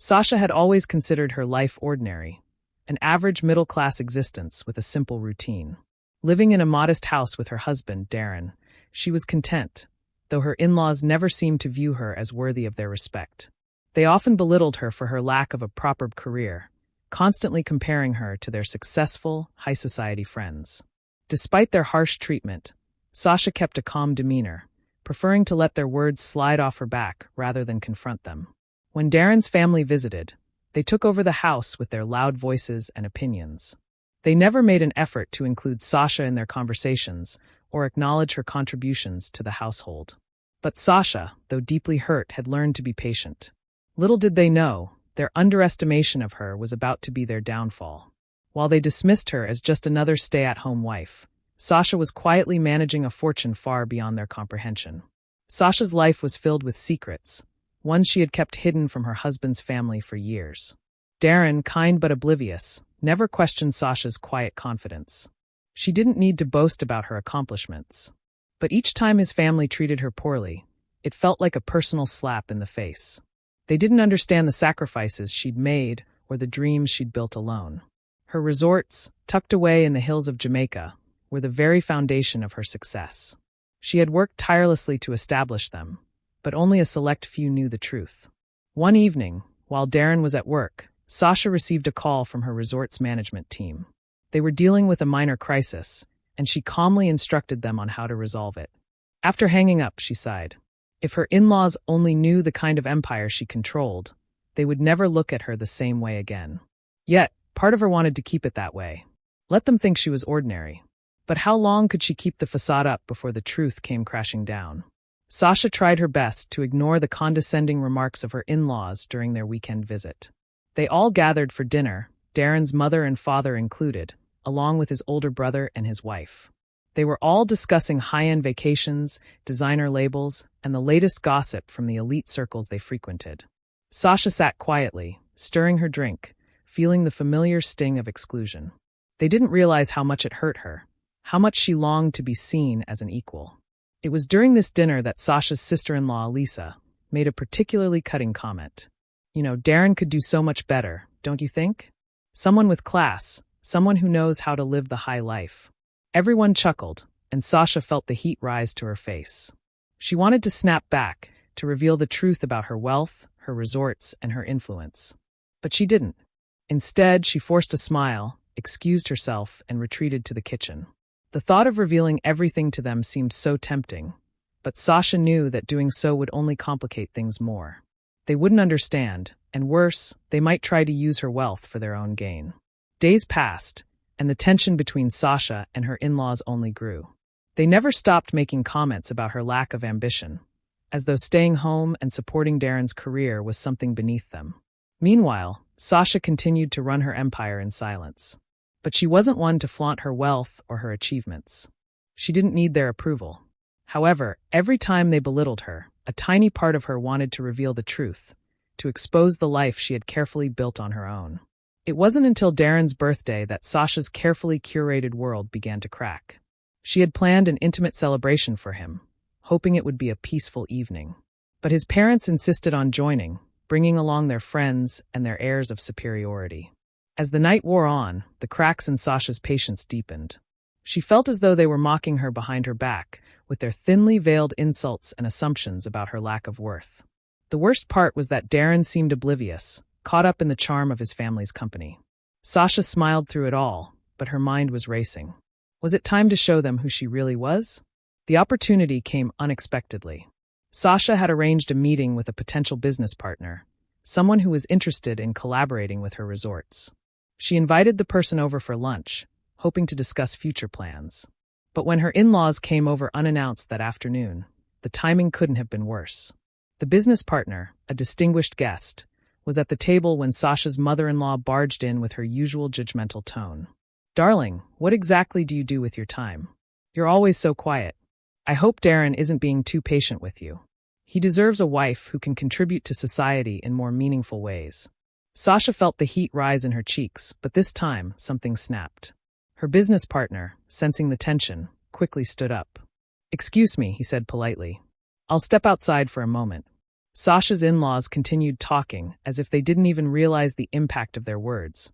Sasha had always considered her life ordinary, an average middle-class existence with a simple routine. Living in a modest house with her husband, Darren, she was content, though her in-laws never seemed to view her as worthy of their respect. They often belittled her for her lack of a proper career, constantly comparing her to their successful, high-society friends. Despite their harsh treatment, Sasha kept a calm demeanor, preferring to let their words slide off her back rather than confront them. When Darren's family visited, they took over the house with their loud voices and opinions. They never made an effort to include Sasha in their conversations or acknowledge her contributions to the household. But Sasha, though deeply hurt, had learned to be patient. Little did they know, their underestimation of her was about to be their downfall. While they dismissed her as just another stay-at-home wife, Sasha was quietly managing a fortune far beyond their comprehension. Sasha's life was filled with secrets, ones she had kept hidden from her husband's family for years. Darren, kind but oblivious, never questioned Sasha's quiet confidence. She didn't need to boast about her accomplishments. But each time his family treated her poorly, it felt like a personal slap in the face. They didn't understand the sacrifices she'd made or the dreams she'd built alone. Her resorts, tucked away in the hills of Jamaica, were the very foundation of her success. She had worked tirelessly to establish them, but only a select few knew the truth. One evening, while Darren was at work, Sasha received a call from her resort's management team. They were dealing with a minor crisis, and she calmly instructed them on how to resolve it. After hanging up, she sighed. If her in-laws only knew the kind of empire she controlled, they would never look at her the same way again. Yet, part of her wanted to keep it that way. Let them think she was ordinary. But how long could she keep the facade up before the truth came crashing down? Sasha tried her best to ignore the condescending remarks of her in-laws during their weekend visit. They all gathered for dinner, Darren's mother and father included, along with his older brother and his wife. They were all discussing high-end vacations, designer labels, and the latest gossip from the elite circles they frequented. Sasha sat quietly, stirring her drink, feeling the familiar sting of exclusion. They didn't realize how much it hurt her, how much she longed to be seen as an equal. It was during this dinner that Sasha's sister-in-law, Lisa, made a particularly cutting comment. Darren could do so much better, don't you think? Someone with class, someone who knows how to live the high life. Everyone chuckled, and Sasha felt the heat rise to her face. She wanted to snap back, to reveal the truth about her wealth, her resorts, and her influence. But she didn't. Instead, she forced a smile, excused herself, and retreated to the kitchen. The thought of revealing everything to them seemed so tempting, but Sasha knew that doing so would only complicate things more. They wouldn't understand, and worse, they might try to use her wealth for their own gain. Days passed, and the tension between Sasha and her in-laws only grew. They never stopped making comments about her lack of ambition, as though staying home and supporting Darren's career was something beneath them. Meanwhile, Sasha continued to run her empire in silence. But she wasn't one to flaunt her wealth or her achievements. She didn't need their approval. However, every time they belittled her, a tiny part of her wanted to reveal the truth, to expose the life she had carefully built on her own. It wasn't until Darren's birthday that Sasha's carefully curated world began to crack. She had planned an intimate celebration for him, hoping it would be a peaceful evening. But his parents insisted on joining, bringing along their friends and their airs of superiority. As the night wore on, the cracks in Sasha's patience deepened. She felt as though they were mocking her behind her back, with their thinly veiled insults and assumptions about her lack of worth. The worst part was that Darren seemed oblivious, caught up in the charm of his family's company. Sasha smiled through it all, but her mind was racing. Was it time to show them who she really was? The opportunity came unexpectedly. Sasha had arranged a meeting with a potential business partner, someone who was interested in collaborating with her resorts. She invited the person over for lunch, hoping to discuss future plans. But when her in-laws came over unannounced that afternoon, the timing couldn't have been worse. The business partner, a distinguished guest, was at the table when Sasha's mother-in-law barged in with her usual judgmental tone. "Darling, what exactly do you do with your time? You're always so quiet. I hope Darren isn't being too patient with you. He deserves a wife who can contribute to society in more meaningful ways." Sasha felt the heat rise in her cheeks, but this time, something snapped. Her business partner, sensing the tension, quickly stood up. "Excuse me," he said politely. "I'll step outside for a moment." Sasha's in-laws continued talking as if they didn't even realize the impact of their words.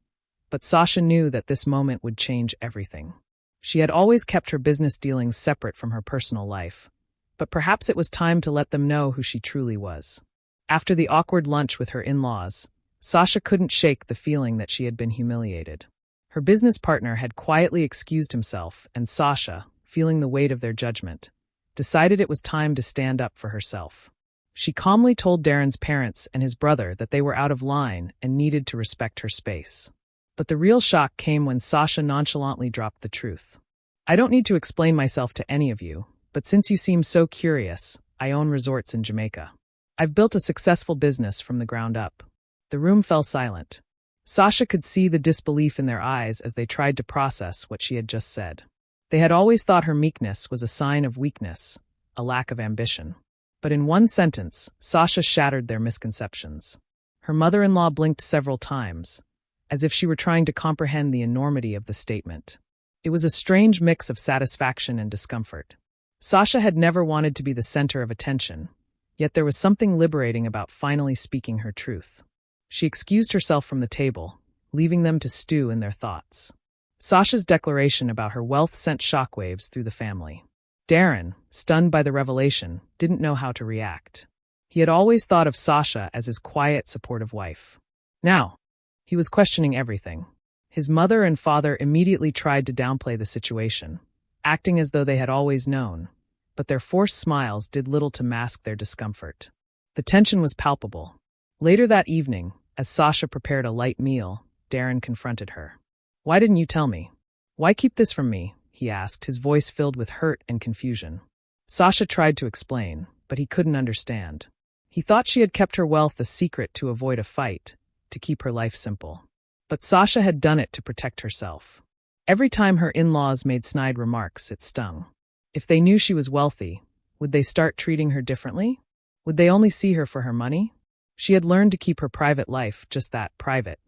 But Sasha knew that this moment would change everything. She had always kept her business dealings separate from her personal life, but perhaps it was time to let them know who she truly was. After the awkward lunch with her in-laws, Sasha couldn't shake the feeling that she had been humiliated. Her business partner had quietly excused himself, and Sasha, feeling the weight of their judgment, decided it was time to stand up for herself. She calmly told Darren's parents and his brother that they were out of line and needed to respect her space. But the real shock came when Sasha nonchalantly dropped the truth. "I don't need to explain myself to any of you, but since you seem so curious, I own resorts in Jamaica. I've built a successful business from the ground up." The room fell silent. Sasha could see the disbelief in their eyes as they tried to process what she had just said. They had always thought her meekness was a sign of weakness, a lack of ambition. But in one sentence, Sasha shattered their misconceptions. Her mother-in-law blinked several times, as if she were trying to comprehend the enormity of the statement. It was a strange mix of satisfaction and discomfort. Sasha had never wanted to be the center of attention, yet there was something liberating about finally speaking her truth. She excused herself from the table, leaving them to stew in their thoughts. Sasha's declaration about her wealth sent shockwaves through the family. Darren, stunned by the revelation, didn't know how to react. He had always thought of Sasha as his quiet, supportive wife. Now, he was questioning everything. His mother and father immediately tried to downplay the situation, acting as though they had always known, but their forced smiles did little to mask their discomfort. The tension was palpable. Later that evening, as Sasha prepared a light meal, Darren confronted her. "Why didn't you tell me? Why keep this from me?" he asked, his voice filled with hurt and confusion. Sasha tried to explain, but he couldn't understand. He thought she had kept her wealth a secret to avoid a fight, to keep her life simple. But Sasha had done it to protect herself. Every time her in-laws made snide remarks, it stung. If they knew she was wealthy, would they start treating her differently? Would they only see her for her money? She had learned to keep her private life just that, private.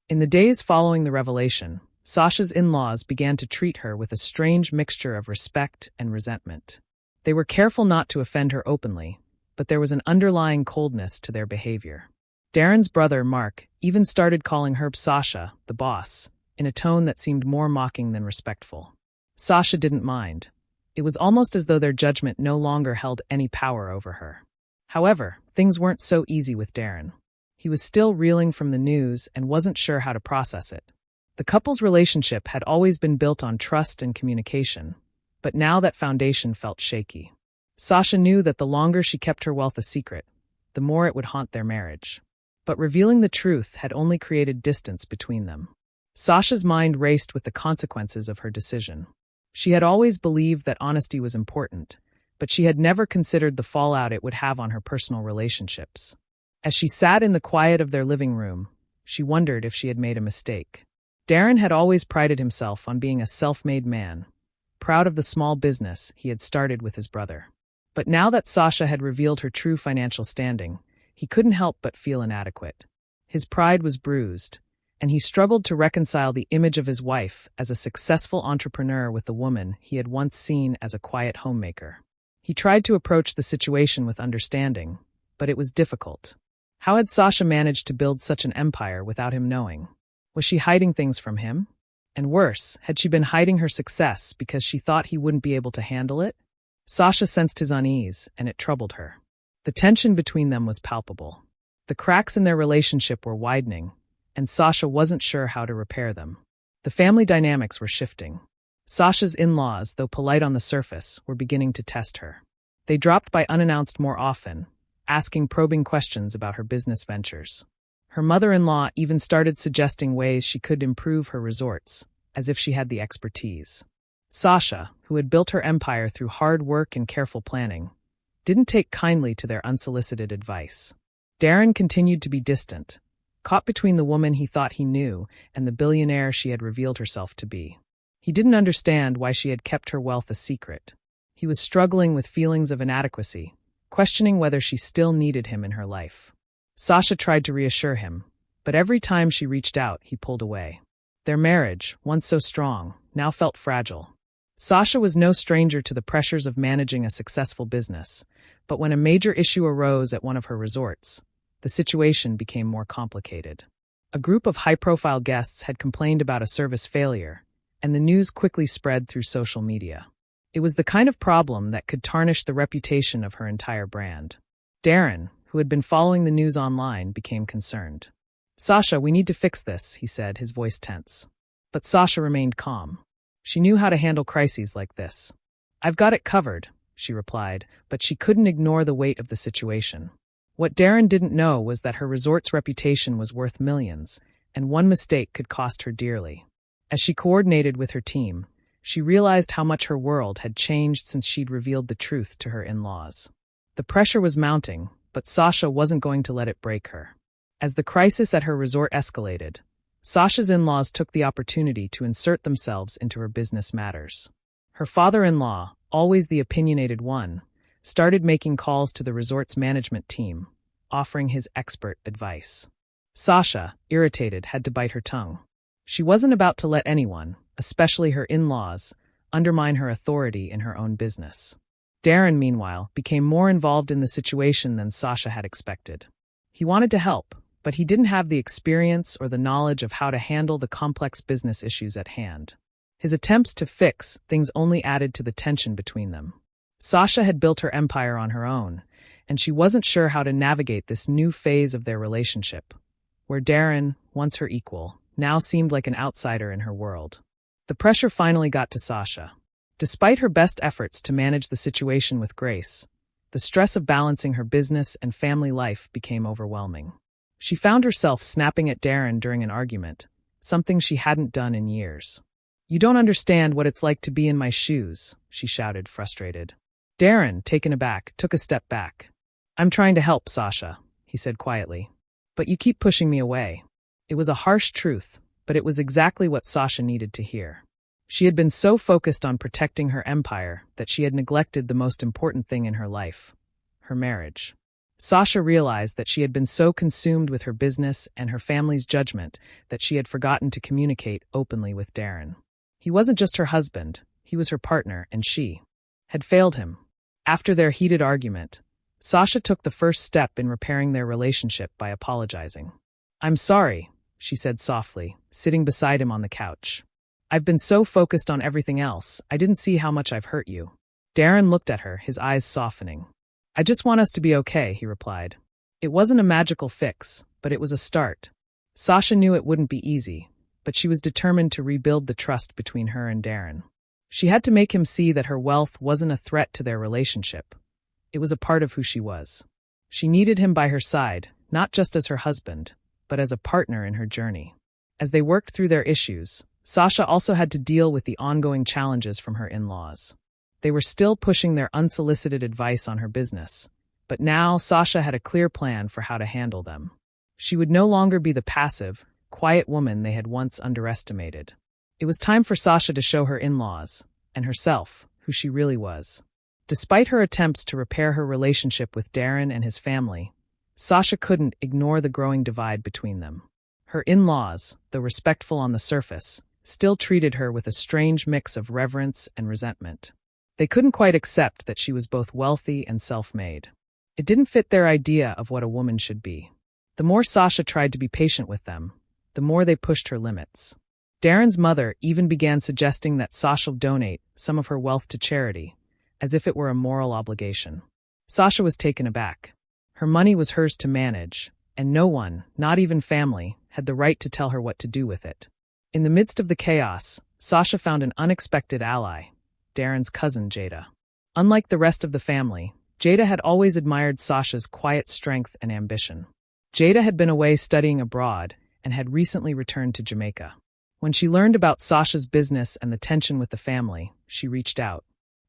In the days following the revelation, Sasha's in-laws began to treat her with a strange mixture of respect and resentment. They were careful not to offend her openly, but there was an underlying coldness to their behavior. Darren's brother, Mark, even started calling her Sasha, the boss, in a tone that seemed more mocking than respectful. Sasha didn't mind. It was almost as though their judgment no longer held any power over her. However, things weren't so easy with Darren. He was still reeling from the news and wasn't sure how to process it. The couple's relationship had always been built on trust and communication, but now that foundation felt shaky. Sasha knew that the longer she kept her wealth a secret, the more it would haunt their marriage. But revealing the truth had only created distance between them. Sasha's mind raced with the consequences of her decision. She had always believed that honesty was important, but she had never considered the fallout it would have on her personal relationships. As she sat in the quiet of their living room, she wondered if she had made a mistake. Darren had always prided himself on being a self-made man, proud of the small business he had started with his brother. But now that Sasha had revealed her true financial standing, he couldn't help but feel inadequate. His pride was bruised, and he struggled to reconcile the image of his wife as a successful entrepreneur with the woman he had once seen as a quiet homemaker. He tried to approach the situation with understanding, but it was difficult. How had Sasha managed to build such an empire without him knowing? Was she hiding things from him? And worse, had she been hiding her success because she thought he wouldn't be able to handle it? Sasha sensed his unease, and it troubled her. The tension between them was palpable. The cracks in their relationship were widening, and Sasha wasn't sure how to repair them. The family dynamics were shifting. Sasha's in-laws, though polite on the surface, were beginning to test her. They dropped by unannounced more often, asking probing questions about her business ventures. Her mother-in-law even started suggesting ways she could improve her resorts, as if she had the expertise. Sasha, who had built her empire through hard work and careful planning, didn't take kindly to their unsolicited advice. Darren continued to be distant, caught between the woman he thought he knew and the billionaire she had revealed herself to be. He didn't understand why she had kept her wealth a secret. He was struggling with feelings of inadequacy, questioning whether she still needed him in her life. Sasha tried to reassure him, but every time she reached out, he pulled away. Their marriage, once so strong, now felt fragile. Sasha was no stranger to the pressures of managing a successful business, but when a major issue arose at one of her resorts, the situation became more complicated. A group of high-profile guests had complained about a service failure, and the news quickly spread through social media. It was the kind of problem that could tarnish the reputation of her entire brand. Darren, who had been following the news online, became concerned. "Sasha, we need to fix this," he said, his voice tense. But Sasha remained calm. She knew how to handle crises like this. "I've got it covered," she replied, but she couldn't ignore the weight of the situation. What Darren didn't know was that her resort's reputation was worth millions, and one mistake could cost her dearly. As she coordinated with her team, she realized how much her world had changed since she'd revealed the truth to her in-laws. The pressure was mounting, but Sasha wasn't going to let it break her. As the crisis at her resort escalated, Sasha's in-laws took the opportunity to insert themselves into her business matters. Her father-in-law, always the opinionated one, started making calls to the resort's management team, offering his expert advice. Sasha, irritated, had to bite her tongue. She wasn't about to let anyone, especially her in-laws, undermine her authority in her own business. Darren, meanwhile, became more involved in the situation than Sasha had expected. He wanted to help, but he didn't have the experience or the knowledge of how to handle the complex business issues at hand. His attempts to fix things only added to the tension between them. Sasha had built her empire on her own, and she wasn't sure how to navigate this new phase of their relationship, where Darren, once her equal, now seemed like an outsider in her world. The pressure finally got to Sasha. Despite her best efforts to manage the situation with grace, the stress of balancing her business and family life became overwhelming. She found herself snapping at Darren during an argument, something she hadn't done in years. "You don't understand what it's like to be in my shoes," she shouted, frustrated. Darren, taken aback, took a step back. "I'm trying to help, Sasha," he said quietly. "But you keep pushing me away." It was a harsh truth, but it was exactly what Sasha needed to hear. She had been so focused on protecting her empire that she had neglected the most important thing in her life, her marriage. Sasha realized that she had been so consumed with her business and her family's judgment that she had forgotten to communicate openly with Darren. He wasn't just her husband, he was her partner, and she had failed him. After their heated argument, Sasha took the first step in repairing their relationship by apologizing. "I'm sorry," she said softly, sitting beside him on the couch. "I've been so focused on everything else, I didn't see how much I've hurt you." Darren looked at her, his eyes softening. "I just want us to be okay," he replied. It wasn't a magical fix, but it was a start. Sasha knew it wouldn't be easy, but she was determined to rebuild the trust between her and Darren. She had to make him see that her wealth wasn't a threat to their relationship. It was a part of who she was. She needed him by her side, not just as her husband, but as a partner in her journey. As they worked through their issues, Sasha also had to deal with the ongoing challenges from her in-laws. They were still pushing their unsolicited advice on her business, but now Sasha had a clear plan for how to handle them. She would no longer be the passive, quiet woman they had once underestimated. It was time for Sasha to show her in-laws, and herself, who she really was. Despite her attempts to repair her relationship with Darren and his family, Sasha couldn't ignore the growing divide between them. Her in-laws, though respectful on the surface, still treated her with a strange mix of reverence and resentment. They couldn't quite accept that she was both wealthy and self-made. It didn't fit their idea of what a woman should be. The more Sasha tried to be patient with them, the more they pushed her limits. Darren's mother even began suggesting that Sasha donate some of her wealth to charity, as if it were a moral obligation. Sasha was taken aback. Her money was hers to manage, and no one, not even family, had the right to tell her what to do with it. In the midst of the chaos, Sasha found an unexpected ally, Darren's cousin Jada. Unlike the rest of the family, Jada had always admired Sasha's quiet strength and ambition. Jada had been away studying abroad and had recently returned to Jamaica. When she learned about Sasha's business and the tension with the family, she reached out.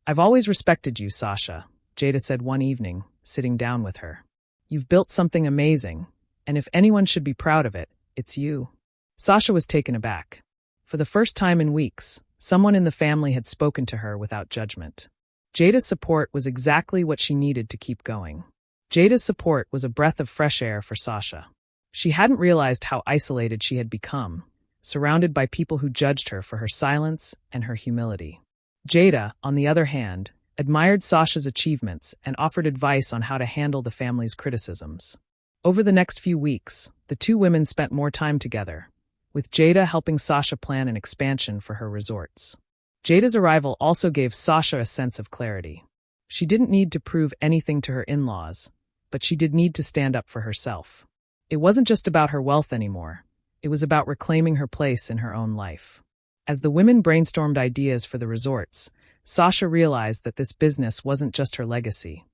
"I've always respected you, Sasha," Jada said one evening, sitting down with her. "You've built something amazing, and if anyone should be proud of it, it's you." Sasha was taken aback. For the first time in weeks, someone in the family had spoken to her without judgment. Jada's support was exactly what she needed to keep going. Jada's support was a breath of fresh air for Sasha. She hadn't realized how isolated she had become, surrounded by people who judged her for her silence and her humility. Jada, on the other hand, admired Sasha's achievements and offered advice on how to handle the family's criticisms. Over the next few weeks, the two women spent more time together, with Jada helping Sasha plan an expansion for her resorts. Jada's arrival also gave Sasha a sense of clarity. She didn't need to prove anything to her in-laws, but she did need to stand up for herself. It wasn't just about her wealth anymore. It was about reclaiming her place in her own life. As the women brainstormed ideas for the resorts, Sasha realized that this business wasn't just her legacy.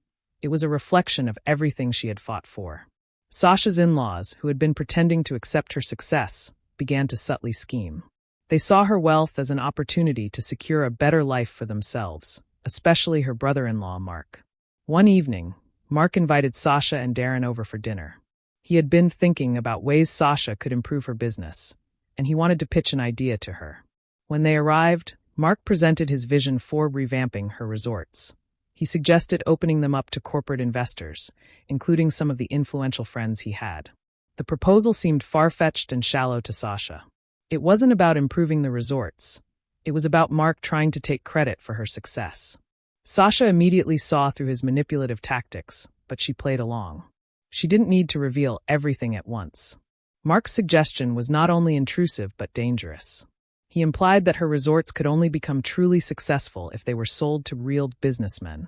It was a reflection of everything she had fought for. Sasha's in-laws, who had been pretending to accept her success, began to subtly scheme. They saw her wealth as an opportunity to secure a better life for themselves, especially her brother-in-law, Mark. One evening, Mark invited Sasha and Darren over for dinner. He had been thinking about ways Sasha could improve her business, and he wanted to pitch an idea to her. When they arrived, Mark presented his vision for revamping her resorts. He suggested opening them up to corporate investors, including some of the influential friends he had. The proposal seemed far-fetched and shallow to Sasha. It wasn't about improving the resorts. It was about Mark trying to take credit for her success. Sasha immediately saw through his manipulative tactics, but she played along. She didn't need to reveal everything at once. Mark's suggestion was not only intrusive but dangerous. He implied that her resorts could only become truly successful if they were sold to real businessmen,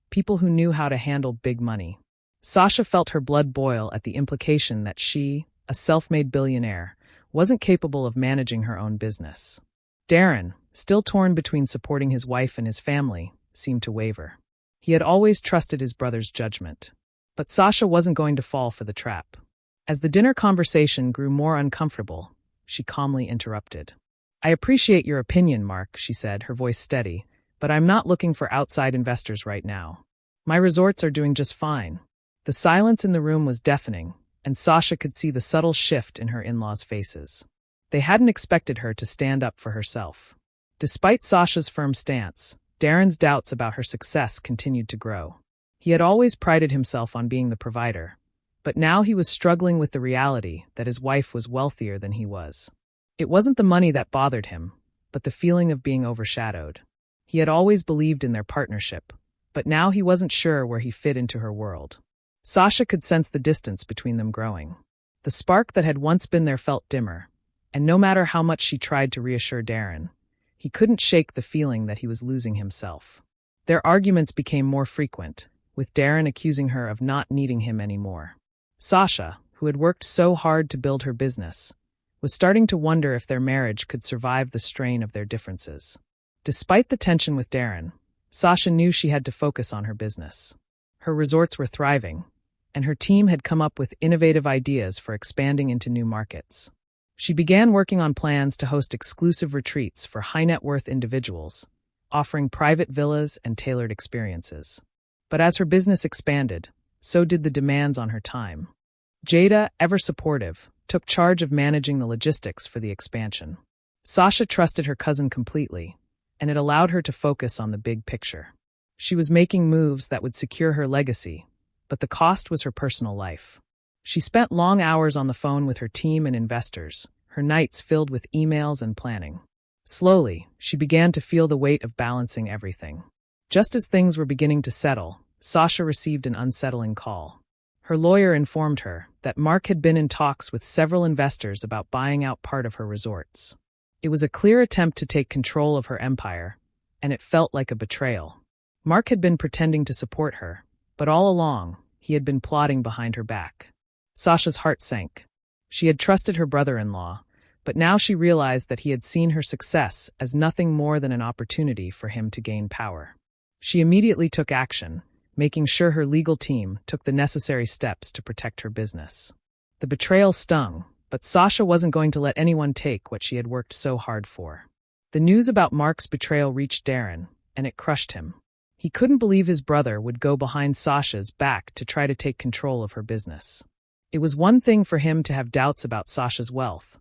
people who knew how to handle big money. Sasha felt her blood boil at the implication that she, a self-made billionaire, wasn't capable of managing her own business. Darren, still torn between supporting his wife and his family, seemed to waver. He had always trusted his brother's judgment. But Sasha wasn't going to fall for the trap. As the dinner conversation grew more uncomfortable, she calmly interrupted. "I appreciate your opinion, Mark," she said, her voice steady, "but I'm not looking for outside investors right now. My resorts are doing just fine." The silence in the room was deafening, and Sasha could see the subtle shift in her in-laws' faces. They hadn't expected her to stand up for herself. Despite Sasha's firm stance, Darren's doubts about her success continued to grow. He had always prided himself on being the provider, but now he was struggling with the reality that his wife was wealthier than he was. It wasn't the money that bothered him, but the feeling of being overshadowed. He had always believed in their partnership, but now he wasn't sure where he fit into her world. Sasha could sense the distance between them growing. The spark that had once been there felt dimmer, and no matter how much she tried to reassure Darren, he couldn't shake the feeling that he was losing himself. Their arguments became more frequent, with Darren accusing her of not needing him anymore. Sasha, who had worked so hard to build her business, was starting to wonder if their marriage could survive the strain of their differences. Despite the tension with Darren, Sasha knew she had to focus on her business. Her resorts were thriving, and her team had come up with innovative ideas for expanding into new markets. She began working on plans to host exclusive retreats for high-net-worth individuals, offering private villas and tailored experiences. But as her business expanded, so did the demands on her time. Jada, ever supportive, took charge of managing the logistics for the expansion. Sasha trusted her cousin completely, and it allowed her to focus on the big picture. She was making moves that would secure her legacy, but the cost was her personal life. She spent long hours on the phone with her team and investors, her nights filled with emails and planning. Slowly, she began to feel the weight of balancing everything. Just as things were beginning to settle, Sasha received an unsettling call. Her lawyer informed her that Mark had been in talks with several investors about buying out part of her resorts. It was a clear attempt to take control of her empire, and it felt like a betrayal. Mark had been pretending to support her, but all along, he had been plotting behind her back. Sasha's heart sank. She had trusted her brother-in-law, but now she realized that he had seen her success as nothing more than an opportunity for him to gain power. She immediately took action, making sure her legal team took the necessary steps to protect her business. The betrayal stung, but Sasha wasn't going to let anyone take what she had worked so hard for. The news about Mark's betrayal reached Darren, and it crushed him. He couldn't believe his brother would go behind Sasha's back to try to take control of her business. It was one thing for him to have doubts about Sasha's wealth,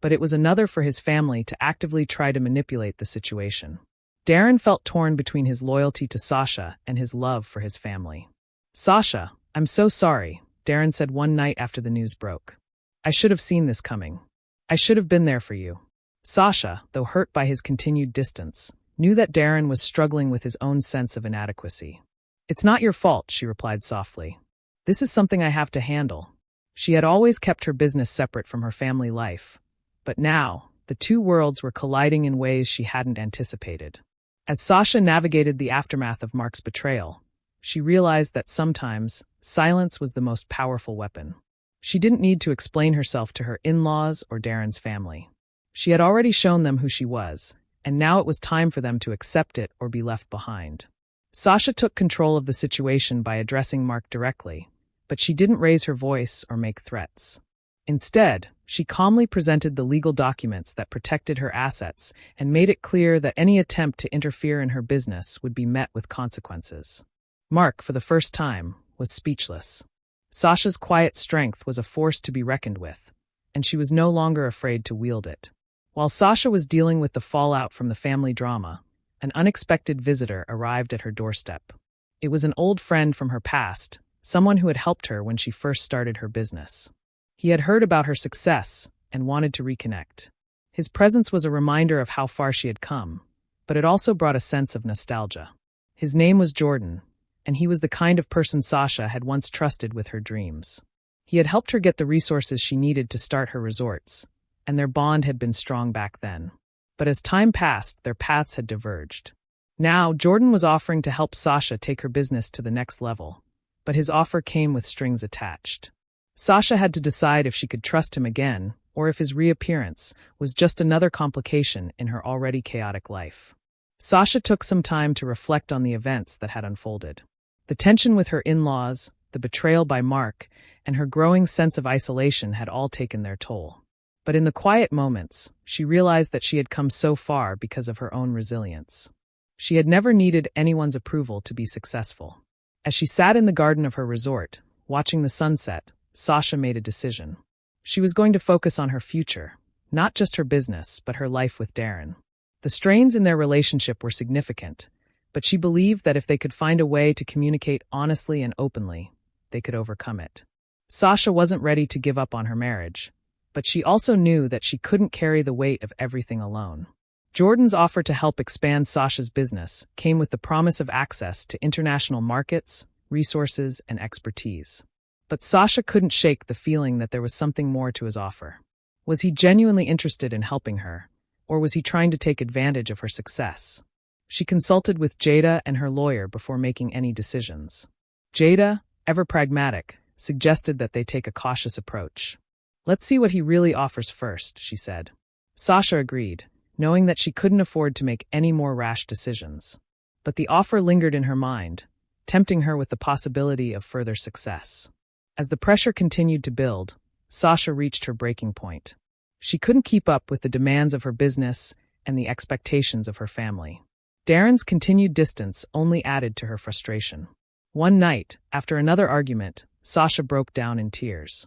but it was another for his family to actively try to manipulate the situation. Darren felt torn between his loyalty to Sasha and his love for his family. "Sasha, I'm so sorry," Darren said one night after the news broke. "I should have seen this coming. I should have been there for you." Sasha, though hurt by his continued distance, knew that Darren was struggling with his own sense of inadequacy. "It's not your fault," she replied softly. "This is something I have to handle." She had always kept her business separate from her family life, but now the two worlds were colliding in ways she hadn't anticipated. As Sasha navigated the aftermath of Mark's betrayal, she realized that sometimes silence was the most powerful weapon. She didn't need to explain herself to her in-laws or Darren's family. She had already shown them who she was, and now it was time for them to accept it or be left behind. Sasha took control of the situation by addressing Mark directly, but she didn't raise her voice or make threats. Instead, she calmly presented the legal documents that protected her assets and made it clear that any attempt to interfere in her business would be met with consequences. Mark, for the first time, was speechless. Sasha's quiet strength was a force to be reckoned with, and she was no longer afraid to wield it. While Sasha was dealing with the fallout from the family drama, an unexpected visitor arrived at her doorstep. It was an old friend from her past, someone who had helped her when she first started her business. He had heard about her success and wanted to reconnect. His presence was a reminder of how far she had come, but it also brought a sense of nostalgia. His name was Jordan, and he was the kind of person Sasha had once trusted with her dreams. He had helped her get the resources she needed to start her resorts, and their bond had been strong back then. But as time passed, their paths had diverged. Now, Jordan was offering to help Sasha take her business to the next level, but his offer came with strings attached. Sasha had to decide if she could trust him again, or if his reappearance was just another complication in her already chaotic life. Sasha took some time to reflect on the events that had unfolded. The tension with her in-laws, the betrayal by Mark, and her growing sense of isolation had all taken their toll. But in the quiet moments, she realized that she had come so far because of her own resilience. She had never needed anyone's approval to be successful. As she sat in the garden of her resort, watching the sunset, Sasha made a decision. She was going to focus on her future, not just her business, but her life with Darren. The strains in their relationship were significant, but she believed that if they could find a way to communicate honestly and openly, they could overcome it. Sasha wasn't ready to give up on her marriage, but she also knew that she couldn't carry the weight of everything alone. Jordan's offer to help expand Sasha's business came with the promise of access to international markets, resources, and expertise. But Sasha couldn't shake the feeling that there was something more to his offer. Was he genuinely interested in helping her, or was he trying to take advantage of her success? She consulted with Jada and her lawyer before making any decisions. Jada, ever pragmatic, suggested that they take a cautious approach. "Let's see what he really offers first," she said. Sasha agreed, knowing that she couldn't afford to make any more rash decisions. But the offer lingered in her mind, tempting her with the possibility of further success. As the pressure continued to build, Sasha reached her breaking point. She couldn't keep up with the demands of her business and the expectations of her family. Darren's continued distance only added to her frustration. One night, after another argument, Sasha broke down in tears.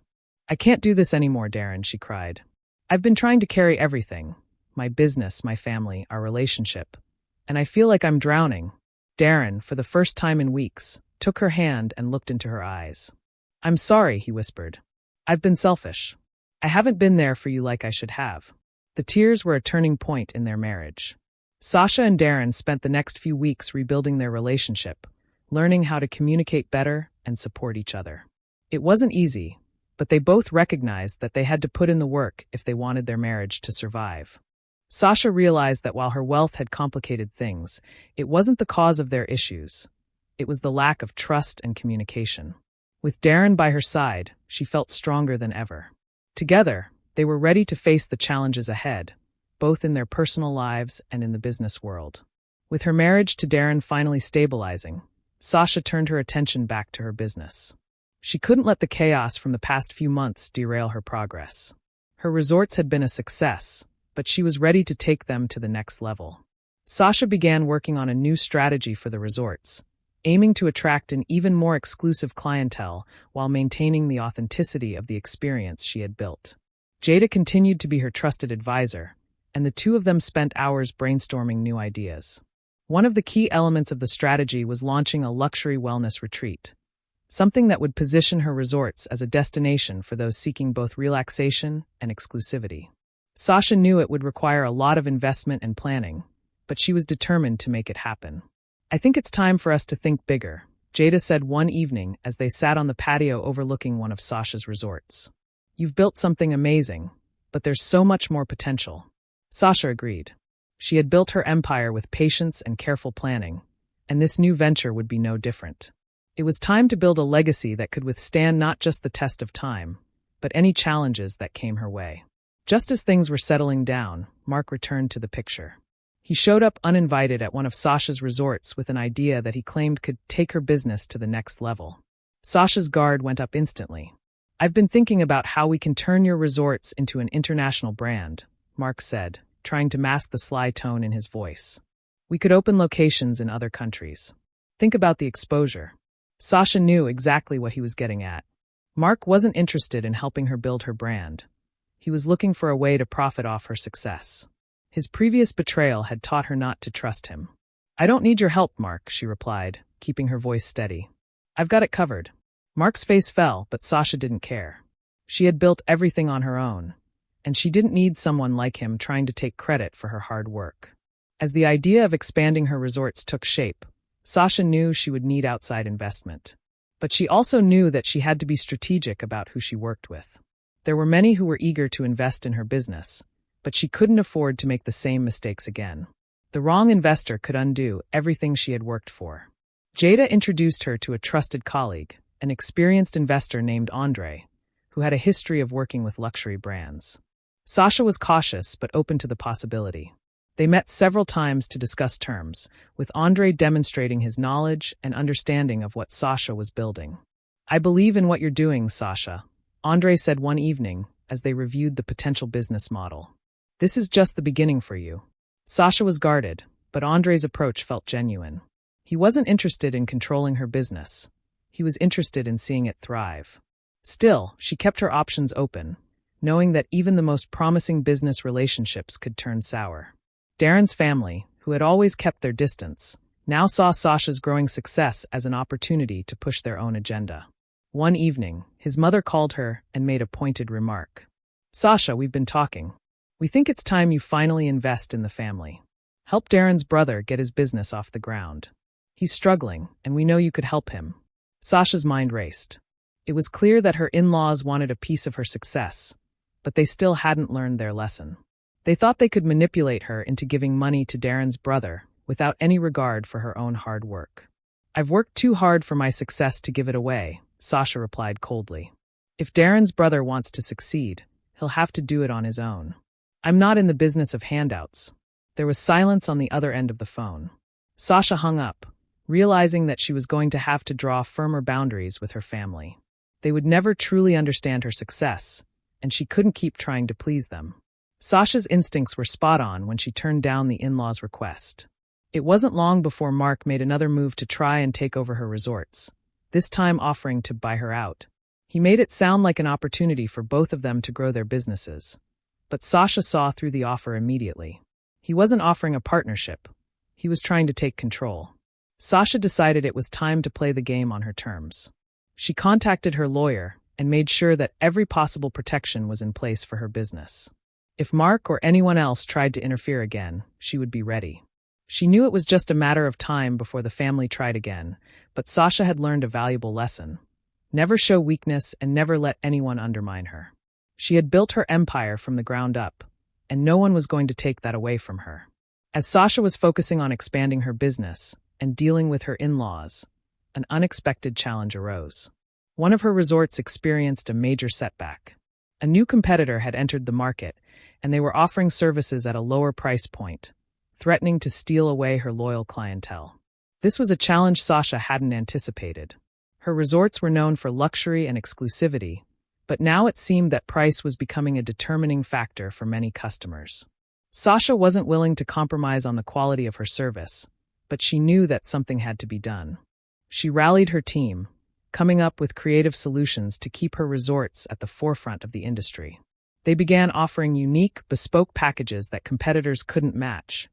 "I can't do this anymore, Darren," she cried. "I've been trying to carry everything, my business, my family, our relationship, and I feel like I'm drowning." Darren, for the first time in weeks, took her hand and looked into her eyes. "I'm sorry," he whispered. "I've been selfish. I haven't been there for you like I should have." The tears were a turning point in their marriage. Sasha and Darren spent the next few weeks rebuilding their relationship, learning how to communicate better and support each other. It wasn't easy, but they both recognized that they had to put in the work if they wanted their marriage to survive. Sasha realized that while her wealth had complicated things, it wasn't the cause of their issues. It was the lack of trust and communication. With Darren by her side, she felt stronger than ever. Together, they were ready to face the challenges ahead, both in their personal lives and in the business world. With her marriage to Darren finally stabilizing, Sasha turned her attention back to her business. She couldn't let the chaos from the past few months derail her progress. Her resorts had been a success, but she was ready to take them to the next level. Sasha began working on a new strategy for the resorts, aiming to attract an even more exclusive clientele while maintaining the authenticity of the experience she had built. Jada continued to be her trusted advisor, and the two of them spent hours brainstorming new ideas. One of the key elements of the strategy was launching a luxury wellness retreat, something that would position her resorts as a destination for those seeking both relaxation and exclusivity. Sasha knew it would require a lot of investment and planning, but but she was determined to make it happen. "I think it's time for us to think bigger," Jada said one evening as they sat on the patio overlooking one of Sasha's resorts. "You've built something amazing, but there's so much more potential." Sasha agreed. She had built her empire with patience and careful planning, and this new venture would be no different. It was time to build a legacy that could withstand not just the test of time, but any challenges that came her way. Just as things were settling down, Mark returned to the picture. He showed up uninvited at one of Sasha's resorts with an idea that he claimed could take her business to the next level. Sasha's guard went up instantly. "I've been thinking about how we can turn your resorts into an international brand," Mark said, trying to mask the sly tone in his voice. "We could open locations in other countries. Think about the exposure." Sasha knew exactly what he was getting at. Mark wasn't interested in helping her build her brand. He was looking for a way to profit off her success. His previous betrayal had taught her not to trust him. "I don't need your help, Mark," she replied, keeping her voice steady. "I've got it covered." Mark's face fell, but Sasha didn't care. She had built everything on her own, and she didn't need someone like him trying to take credit for her hard work. As the idea of expanding her resorts took shape, Sasha knew she would need outside investment. But she also knew that she had to be strategic about who she worked with. There were many who were eager to invest in her business, but she couldn't afford to make the same mistakes again. The wrong investor could undo everything she had worked for. Jada introduced her to a trusted colleague, an experienced investor named Andre, who had a history of working with luxury brands. Sasha was cautious but open to the possibility. They met several times to discuss terms, with Andre demonstrating his knowledge and understanding of what Sasha was building. "I believe in what you're doing, Sasha," Andre said one evening as they reviewed the potential business model. "This is just the beginning for you." Sasha was guarded, but Andre's approach felt genuine. He wasn't interested in controlling her business. He was interested in seeing it thrive. Still, she kept her options open, knowing that even the most promising business relationships could turn sour. Darren's family, who had always kept their distance, now saw Sasha's growing success as an opportunity to push their own agenda. One evening, his mother called her and made a pointed remark. "Sasha, we've been talking. We think it's time you finally invest in the family. Help Darren's brother get his business off the ground. He's struggling, and we know you could help him." Sasha's mind raced. It was clear that her in-laws wanted a piece of her success, but they still hadn't learned their lesson. They thought they could manipulate her into giving money to Darren's brother without any regard for her own hard work. "I've worked too hard for my success to give it away," Sasha replied coldly. "If Darren's brother wants to succeed, he'll have to do it on his own. I'm not in the business of handouts." There was silence on the other end of the phone. Sasha hung up, realizing that she was going to have to draw firmer boundaries with her family. They would never truly understand her success, and she couldn't keep trying to please them. Sasha's instincts were spot on when she turned down the in-laws' request. It wasn't long before Mark made another move to try and take over her resorts, this time offering to buy her out. He made it sound like an opportunity for both of them to grow their businesses. But Sasha saw through the offer immediately. He wasn't offering a partnership. He was trying to take control. Sasha decided it was time to play the game on her terms. She contacted her lawyer and made sure that every possible protection was in place for her business. If Mark or anyone else tried to interfere again, she would be ready. She knew it was just a matter of time before the family tried again, but Sasha had learned a valuable lesson. Never show weakness and never let anyone undermine her. She had built her empire from the ground up, and no one was going to take that away from her. As Sasha was focusing on expanding her business and dealing with her in-laws, an unexpected challenge arose. One of her resorts experienced a major setback. A new competitor had entered the market, and they were offering services at a lower price point, threatening to steal away her loyal clientele. This was a challenge Sasha hadn't anticipated. Her resorts were known for luxury and exclusivity, but now it seemed that price was becoming a determining factor for many customers. Sasha wasn't willing to compromise on the quality of her service, but she knew that something had to be done. She rallied her team, coming up with creative solutions to keep her resorts at the forefront of the industry. They began offering unique, bespoke packages that competitors couldn't match.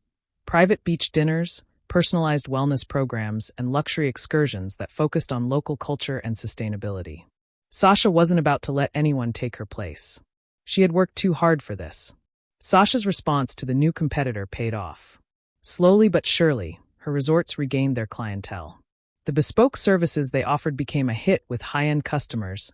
Private beach dinners, personalized wellness programs, and luxury excursions that focused on local culture and sustainability. Sasha wasn't about to let anyone take her place. She had worked too hard for this. Sasha's response to the new competitor paid off. Slowly but surely, her resorts regained their clientele. The bespoke services they offered became a hit with high-end customers,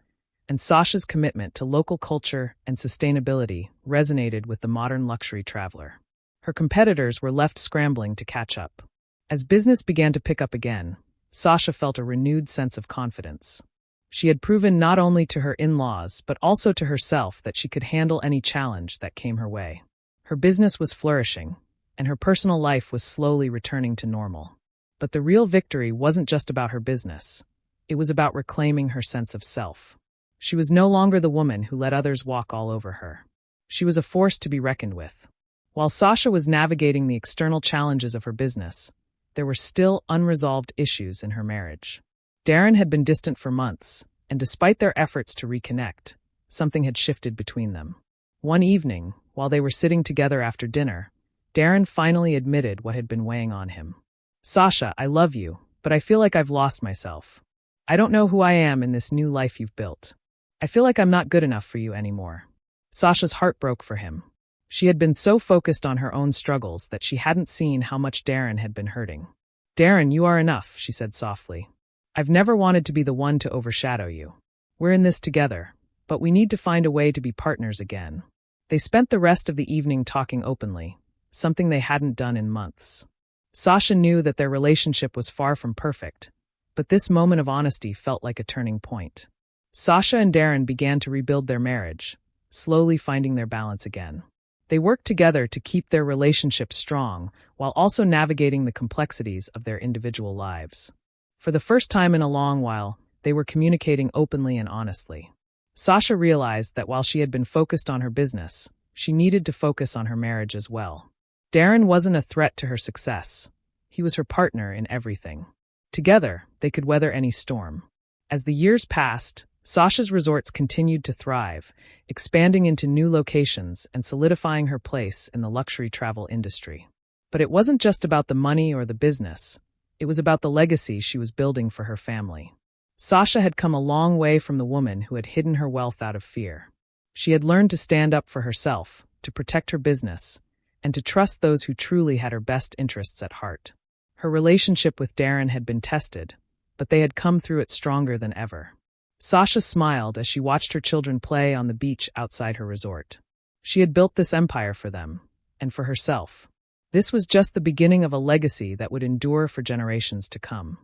and Sasha's commitment to local culture and sustainability resonated with the modern luxury traveler. Her competitors were left scrambling to catch up. As business began to pick up again, Sasha felt a renewed sense of confidence. She had proven not only to her in-laws but also to herself that she could handle any challenge that came her way. Her business was flourishing, and her personal life was slowly returning to normal. But the real victory wasn't just about her business. It was about reclaiming her sense of self. She was no longer the woman who let others walk all over her. She was a force to be reckoned with. While Sasha was navigating the external challenges of her business, there were still unresolved issues in her marriage. Darren had been distant for months, and despite their efforts to reconnect, something had shifted between them. One evening, while they were sitting together after dinner, Darren finally admitted what had been weighing on him. "Sasha, I love you, but I feel like I've lost myself. I don't know who I am in this new life you've built. I feel like I'm not good enough for you anymore." Sasha's heart broke for him. She had been so focused on her own struggles that she hadn't seen how much Darren had been hurting. "Darren, you are enough," she said softly. "I've never wanted to be the one to overshadow you. We're in this together, but we need to find a way to be partners again." They spent the rest of the evening talking openly, something they hadn't done in months. Sasha knew that their relationship was far from perfect, but this moment of honesty felt like a turning point. Sasha and Darren began to rebuild their marriage, slowly finding their balance again. They worked together to keep their relationship strong while also navigating the complexities of their individual lives. For the first time in a long while, they were communicating openly and honestly. Sasha realized that while she had been focused on her business, she needed to focus on her marriage as well. Darren wasn't a threat to her success. He was her partner in everything. Together, they could weather any storm. As the years passed, Sasha's resorts continued to thrive, expanding into new locations and solidifying her place in the luxury travel industry. But it wasn't just about the money or the business. It was about the legacy she was building for her family. Sasha had come a long way from the woman who had hidden her wealth out of fear. She had learned to stand up for herself, to protect her business, and to trust those who truly had her best interests at heart. Her relationship with Darren had been tested, but they had come through it stronger than ever. Sasha smiled as she watched her children play on the beach outside her resort. She had built this empire for them, and for herself. This was just the beginning of a legacy that would endure for generations to come.